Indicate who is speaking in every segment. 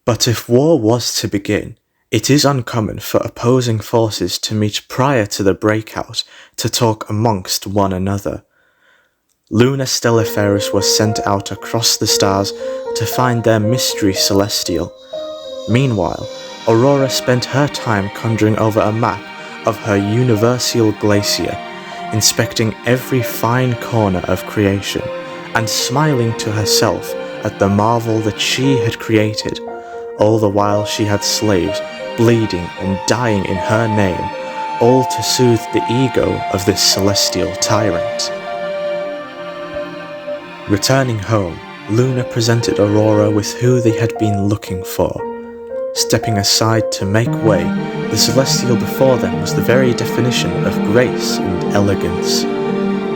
Speaker 1: But if war was to begin, it is uncommon for opposing forces to meet prior to the breakout to talk amongst one another. Luna Stelliferus was sent out across the stars to find their mystery celestial. Meanwhile, Aurora spent her time conjuring over a map of her universal glacier, inspecting every fine corner of creation, and smiling to herself at the marvel that she had created. All the while she had slaves bleeding and dying in her name, all to soothe the ego of this celestial tyrant. Returning home, Luna presented Aurora with who they had been looking for. Stepping aside to make way, the celestial before them was the very definition of grace and elegance.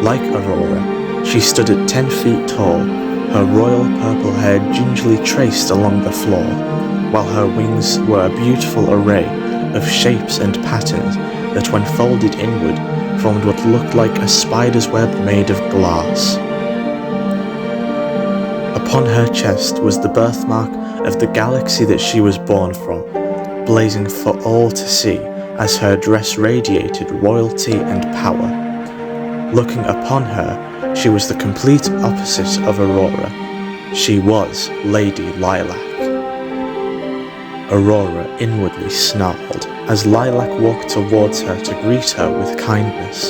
Speaker 1: Like Aurora, she stood at 10 feet tall, her royal purple hair gingerly traced along the floor, while her wings were a beautiful array of shapes and patterns that, when folded inward, formed what looked like a spider's web made of glass. Upon her chest was the birthmark of the galaxy that she was born from, blazing for all to see as her dress radiated royalty and power. Looking upon her, she was the complete opposite of Aurora. She was Lady Lilac. Aurora inwardly snarled as Lilac walked towards her to greet her with kindness.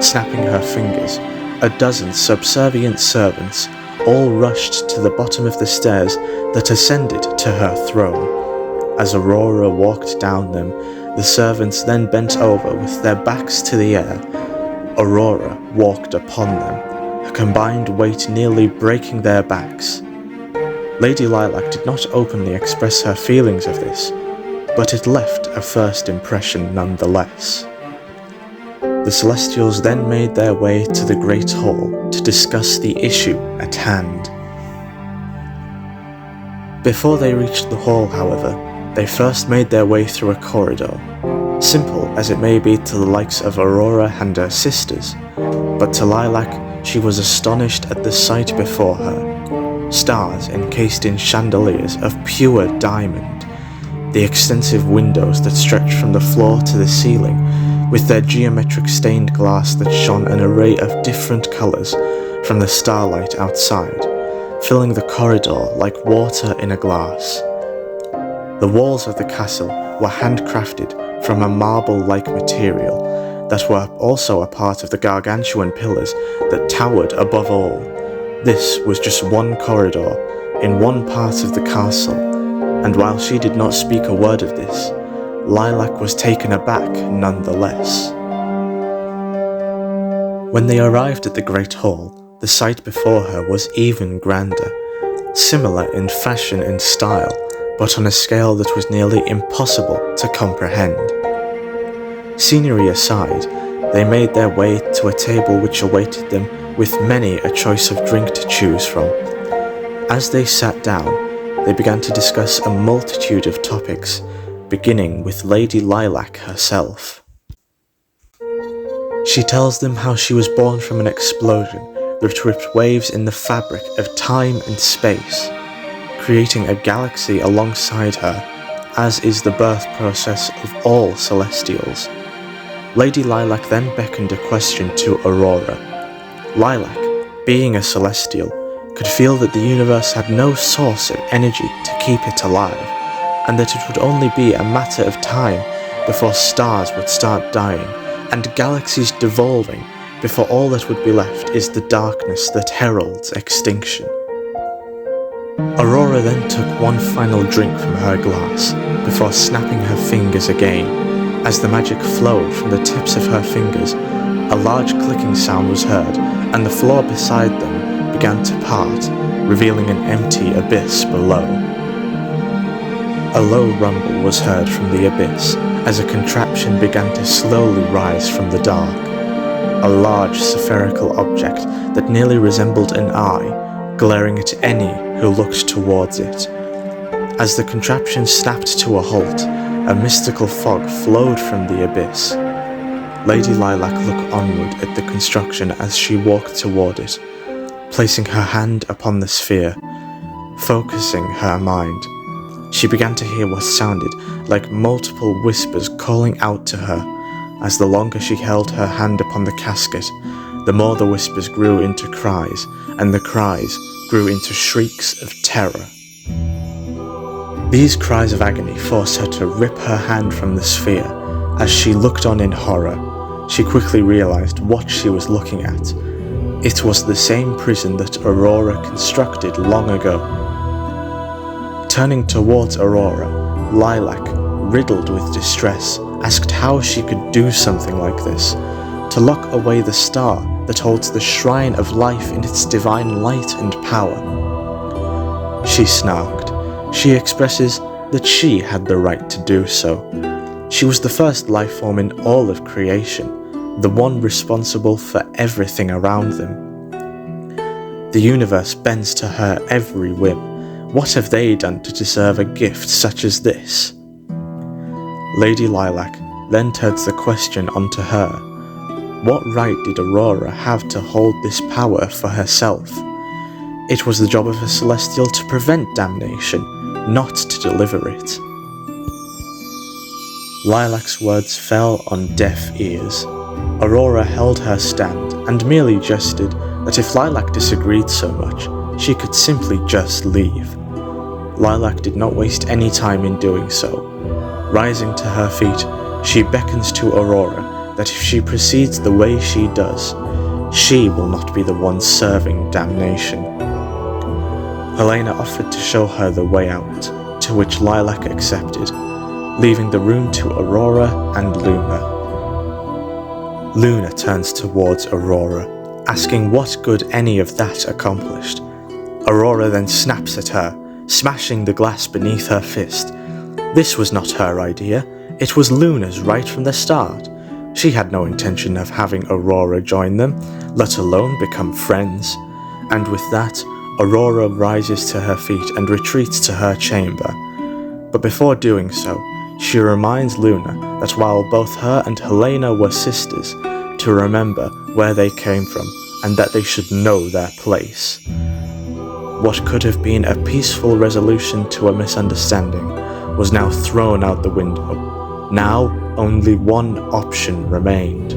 Speaker 1: Snapping her fingers, a dozen subservient servants all rushed to the bottom of the stairs that ascended to her throne. As Aurora walked down them, the servants then bent over with their backs to the air. Aurora walked upon them, her combined weight nearly breaking their backs. Lady Lilac did not openly express her feelings of this, but it left a first impression nonetheless. The Celestials then made their way to the Great Hall to discuss the issue at hand. Before they reached the hall, however, they first made their way through a corridor, simple as it may be to the likes of Aurora and her sisters, but to Lilac she was astonished at the sight before her. Stars encased in chandeliers of pure diamond, the extensive windows that stretched from the floor to the ceiling, with their geometric stained glass that shone an array of different colours from the starlight outside, filling the corridor like water in a glass. The walls of the castle were handcrafted from a marble-like material that were also a part of the gargantuan pillars that towered above all. This was just one corridor in one part of the castle, and while she did not speak a word of this, Lilac was taken aback nonetheless. When they arrived at the Great Hall, the sight before her was even grander, similar in fashion and style, but on a scale that was nearly impossible to comprehend. Scenery aside, they made their way to a table which awaited them with many a choice of drink to choose from. As they sat down, they began to discuss a multitude of topics, beginning with Lady Lilac herself. She tells them how she was born from an explosion that ripped waves in the fabric of time and space, creating a galaxy alongside her, as is the birth process of all Celestials. Lady Lilac then beckoned a question to Aurora. Lilac, being a Celestial, could feel that the universe had no source of energy to keep it alive, and that it would only be a matter of time before stars would start dying, and galaxies devolving, before all that would be left is the darkness that heralds extinction. Aurora then took one final drink from her glass, before snapping her fingers again. As the magic flowed from the tips of her fingers, a large clicking sound was heard, and the floor beside them began to part, revealing an empty abyss below. A low rumble was heard from the abyss as a contraption began to slowly rise from the dark. A large spherical object that nearly resembled an eye, glaring at any who looked towards it. As the contraption snapped to a halt, a mystical fog flowed from the abyss. Lady Lilac looked onward at the construction as she walked toward it, placing her hand upon the sphere, focusing her mind. she began to hear what sounded like multiple whispers calling out to her. As the longer she held her hand upon the casket, the more the whispers grew into cries, and the cries grew into shrieks of terror. These cries of agony forced her to rip her hand from the sphere. As she looked on in horror, she quickly realized what she was looking at. It was the same prison that Aurora constructed long ago. Turning towards Aurora, Lilac, riddled with distress, asked how she could do something like this, to lock away the star that holds the shrine of life in its divine light and power. She snarked. She expresses that she had the right to do so. She was the first life form in all of creation, the one responsible for everything around them. The universe bends to her every whim. What have they done to deserve a gift such as this? Lady Lilac then turns the question onto her. What right did Aurora have to hold this power for herself? It was the job of a Celestial to prevent damnation, not to deliver it. Lilac's words fell on deaf ears. Aurora held her stand and merely gestured that if Lilac disagreed so much, she could simply just leave. Lilac did not waste any time in doing so. Rising to her feet, she beckons to Aurora that if she proceeds the way she does, she will not be the one serving damnation. Helena offered to show her the way out, to which Lilac accepted, leaving the room to Aurora and Luna. Luna turns towards Aurora, asking what good any of that accomplished. Aurora then snaps at her, smashing the glass beneath her fist. This was not her idea, it was Luna's right from the start. She had no intention of having Aurora join them, let alone become friends. And with that, Aurora rises to her feet and retreats to her chamber. But before doing so, she reminds Luna that while both her and Helena were sisters, to remember where they came from and that they should know their place. What could have been a peaceful resolution to a misunderstanding was now thrown out the window. Now only one option remained: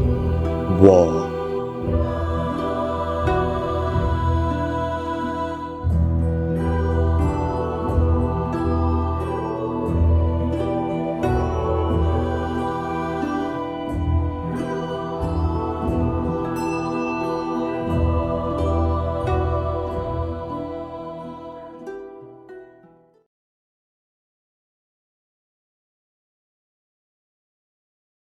Speaker 1: war.